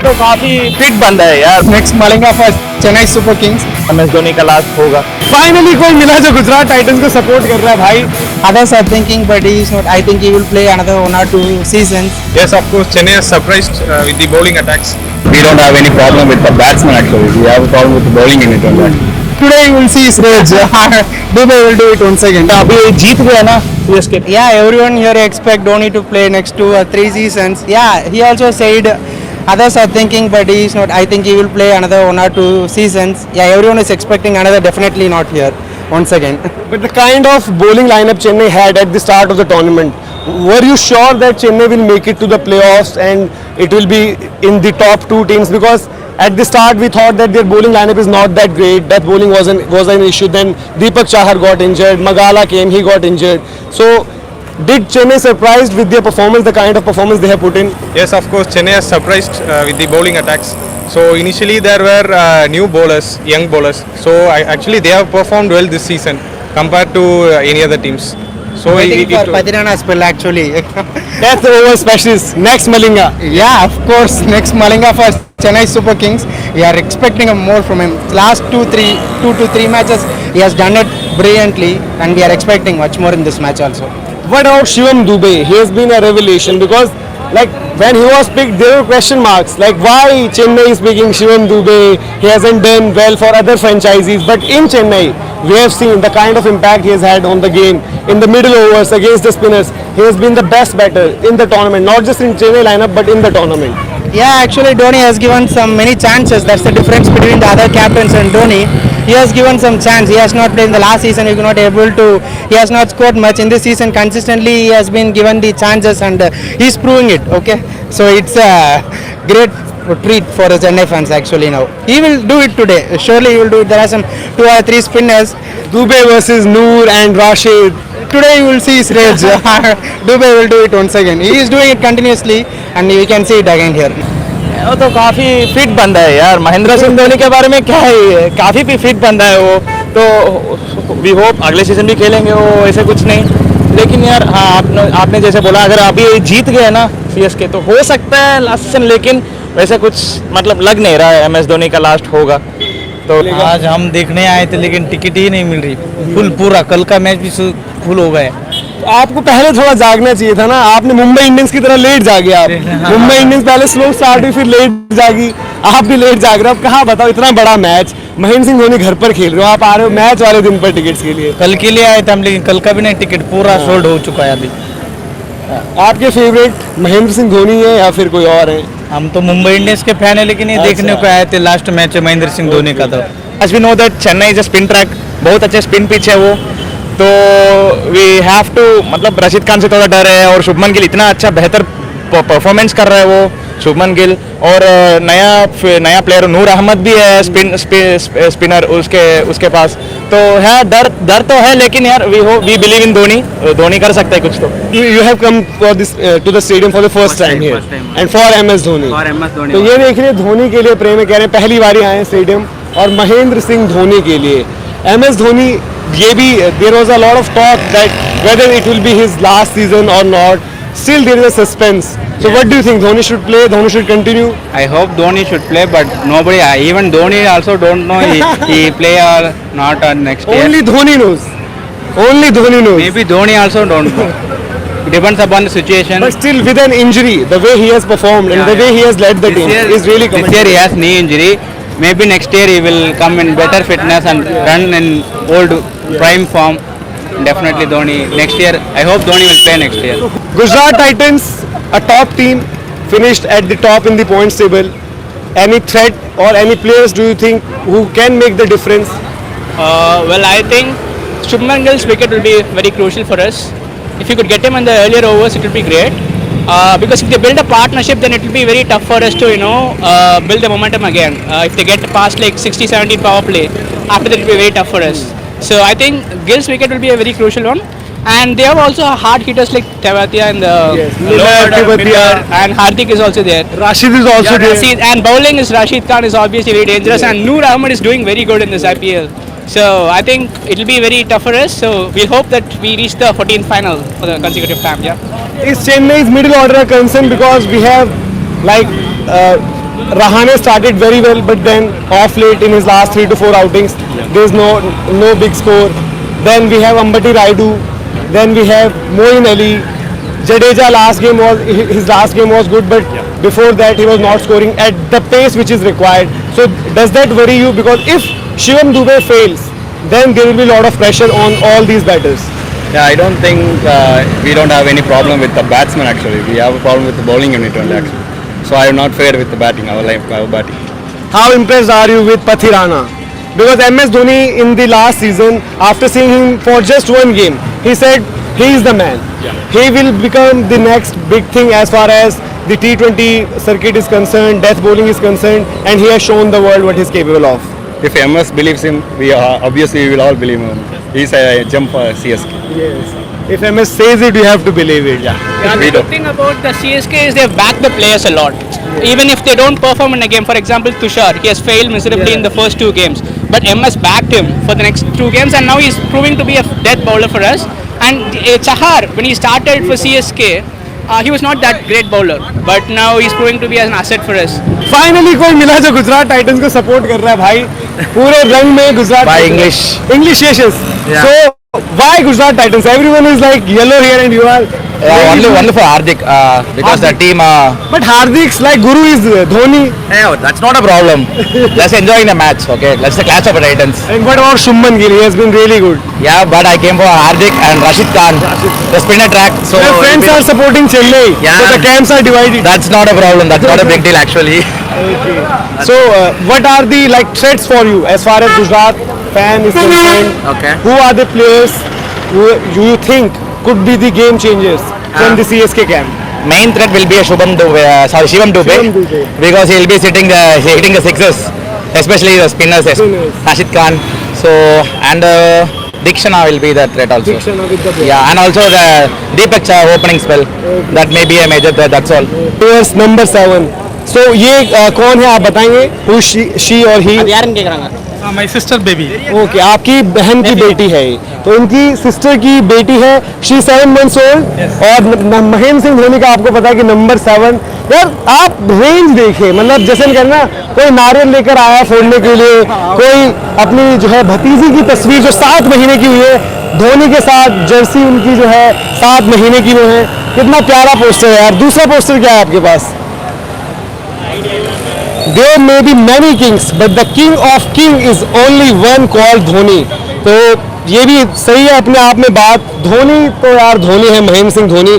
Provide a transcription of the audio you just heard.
तो काफी फिट बंदा है यार। नेक्स्ट मलेंगा for Chennai Super Kings. MS Dhoni का लास्ट होगा। फाइनली कोई मिला जो गुजरात टाइटंस को सपोर्ट कर रहा है भाई। Others are thinking, but he is not. I think he will play another 1 or 2 seasons. Yes, of course, Chennai has surprised with the bowling attacks. We don't have any problem with the batsman actually. We have a problem with the bowling in it only. Today you will see Sraj. Dubai will do it once again. अभी जीत गया ना CSK। Yeah, everyone here expect Dhoni to play next 2 or 3 seasons. Yeah, he also said others are thinking, but he is not. I think he will play another 1 or 2 seasons. Yeah, everyone is expecting another. Definitely not here once again. But the kind of bowling lineup Chennai had at the start of the tournament, were you sure that Chennai will make it to the playoffs and it will be in the top 2 teams? Because at the start we thought that their bowling lineup is not that great. That bowling was an issue. Then Deepak Chahar got injured. Magala came, he got injured. So did Chennai surprised with their performance, the kind of performance they have put in? Yes, of course, Chennai has surprised with the bowling attacks. So initially there were new bowlers, young bowlers. So actually they have performed well this season compared to any other teams. So Waiting for Padirana spell actually. That's the over specialist. Next Malinga. Yeah, of course. Next Malinga for Chennai Super Kings. We are expecting more from him. Last 2 to 3 matches, he has done it brilliantly, and we are expecting much more in this match also. What about Shivam Dube? He has been a revelation because like when he was picked there were question marks like why Chennai is picking Shivam Dube. He hasn't done well for other franchises, but in Chennai we have seen the kind of impact he has had on the game in the middle overs against the spinners. He has been the best batter in the tournament, not just in Chennai lineup but in the tournament. Yeah, actually Dhoni has given many chances. That's the difference between the other captains and Dhoni. He has given some chance. He has not played in the last season. He was not able to. He has not scored much in this season. Consistently, he has been given the chances, and he's proving it. Okay, so it's a great treat for the Chennai fans actually now. He will do it today. Surely he will do it. There are some 2 or 3 spinners. Dube versus Noor and Rashid. Today you will see Sraj. Dube will do it once again. He is doing it continuously, and you can see it again here. वो तो काफी fit बंदा है यार। महेंद्र सिंह धोनी के बारे में क्या है, काफी भी फिट बंदा है वो। तो वी होप अगले सीजन भी खेलेंगे वो, ऐसे कुछ नहीं। लेकिन यार हाँ, आपने जैसे बोला अगर अभी जीत गए ना CSK तो हो सकता है लास्ट सीजन, लेकिन वैसे कुछ मतलब लग नहीं रहा है MS धोनी का लास्ट होगा। तो आज हम देखने आए थे लेकिन टिकट ही नहीं मिल रही। फुल पूरा कल का मैच भी फुल हो गया। तो आपको पहले थोड़ा जागना चाहिए था ना। आपने मुंबई इंडियंस की तरह लेट जागे आप। मुंबई इंडियंस पहले स्लो स्टार्ट हुई फिर लेट जागी, आप भी लेट जाग रहे हो। अब कहाँ बताओ, इतना बड़ा मैच, महेंद्र सिंह धोनी घर पर खेल रहे हो, आप आ रहे हो मैच वाले दिन पर टिकट्स के लिए। कल के लिए आए थे हम, लेकिन कल का भी नहीं, टिकट पूरा सोल्ड हो चुका है अभी। आपके फेवरेट महेंद्र सिंह धोनी है या फिर कोई और है? हम तो मुंबई इंडियंस के फैन है, लेकिन ये देखने को आए थे लास्ट मैच है महेंद्र सिंह धोनी का। तो as we know that Chennai is a spin track, बहुत अच्छे स्पिन पिच है वो। तो वी हैव टू मतलब रशीद खान से थोड़ा डर है, और शुभमन गिल इतना अच्छा बेहतर परफॉर्मेंस कर रहा है वो शुभमन गिल, और नया प्लेयर नूर अहमद भी है स्पिनर उसके पास। तो है डर तो है, लेकिन यार वी बिलीव इन धोनी कर सकता है कुछ तो। You have come for this to the stadium for the first time here and for MS Dhoni. तो ये देख रहे धोनी के लिए प्रेम है, कह रहे हैं पहली बारी आए स्टेडियम, और महेंद्र सिंह धोनी के लिए MS धोनी। ये भी there was a lot of talk that whether it will be his last season or not. Still there is a suspense. So what do you think? Dhoni should play? Dhoni should continue? I hope Dhoni should play, but nobody, even Dhoni also don't know he play or not on next year. Only Dhoni knows. Only Dhoni knows. Maybe Dhoni also don't know. It depends upon the situation. But still, with an injury, the way he has performed and the way he has led the team is really This year he has knee injury. Maybe next year he will come in better fitness and run in old prime form. Definitely Dhoni next year. I hope Dhoni will play next year. Gujarat Titans, a top team, finished at the top in the points table. Any threat or any players do you think who can make the difference? Well, I think Shubman Gill's wicket will be very crucial for us. If you could get him in the earlier overs, it will be great. Because if they build a partnership, then it will be very tough for us to, build the momentum again. If they get past like 60-70 power play, after that it will be very tough for us. So I think Gill's wicket will be a very crucial one. And they have also hard hitters like Tewatia and the and Hardik is also there. Rashid is also there. Rashid, and bowling is Rashid Khan is obviously very dangerous, and Noor Ahmed is doing very good in this IPL. So I think it will be very tough for us. So we'll hope that we reach the 14th final for the consecutive time. Yeah. Is Chennai's middle order a concern because we have like Rahane started very well, but then off late in his last 3 to 4 outings, there's no big score. Then we have Ambati Rayudu. Then we have Moeen Ali. Jadeja his last game was good, but before that he was not scoring at the pace which is required. So does that worry you? Because if Shivam Dube fails, then there will be a lot of pressure on all these batters. Yeah, I don't think we don't have any problem with the batsman actually. We have a problem with the bowling unit only actually. So I am not fair with the batting, our batting. How impressed are you with Pathirana? Because MS Dhoni in the last season, after seeing him for just one game, he said he is the man. He will become the next big thing as far as the T20 circuit is concerned, death bowling is concerned, and he has shown the world what he is capable of. If MS believes him, obviously we will all believe him. He's a jump for CSK. Yes. If MS says it, you have to believe it. Yeah, We the do. good thing about the CSK is they've backed the players a lot. Even if they don't perform in a game, for example, Tushar, he has failed miserably in the first 2 games. But MS backed him for the next 2 games, and now he's proving to be a death bowler for us. And Chahar, when he started for CSK, he was not that great bowler, but now he's proving to be an asset for us. Finally कोई मिला जो Gujarat Titans को support कर रहा है भाई पूरे रंग में Gujarat By Titans. English yes. So why Gujarat Titans? Everyone is like yellow here and you are only for Hardik because the team. But Hardik's like guru is Dhoni. That's not a problem. Just enjoying the match. Okay, that's the clash of the Titans. And what about Shubman Gill? He has been really good. Yeah, but I came for Hardik and Rashid Khan, the spinner track. So Their friends are supporting Chennai. Yeah. So the camps are divided. that's not a problem. That's not a big deal actually. So what are the like threats for you as far as Gujarat fan is concerned? Okay. Who are the players who you think could be the game changers from the CSK camp? Main threat will be a Shivam Dube, Shivam Dube. because he'll be hitting the sixes, especially the spinners, Spinners. Rashid Khan. So and Dikshana will be the threat also. Dikshana with the ball. Yeah, and also the Deepak opening spell. That may be a major threat. That's all. Players number 7. So ये कौन है आप बताएंगे? Who she or he? My sister baby. Okay आपकी बहन की बेटी है ये। तो इनकी सिस्टर की बेटी है शी 7 months old और महेंद्र सिंह धोनी का आपको पता है कि नंबर 7। यार आप रेंज देखिए मतलब जैसे कहना कोई नारियल लेकर आया फोड़ने के लिए कोई अपनी जो है भतीजी की तस्वीर जो 7 महीने की हुई है धोनी के साथ जर्सी उनकी जो है 7 महीने की वो है कितना प्यारा पोस्टर है यार। दूसरा पोस्टर क्या है आपके पास? There may be many kings, but the king of king is only one called Dhoni. तो ये भी सही है अपने आप में बात। धोनी तो यार धोनी है, महेंद्र सिंह धोनी।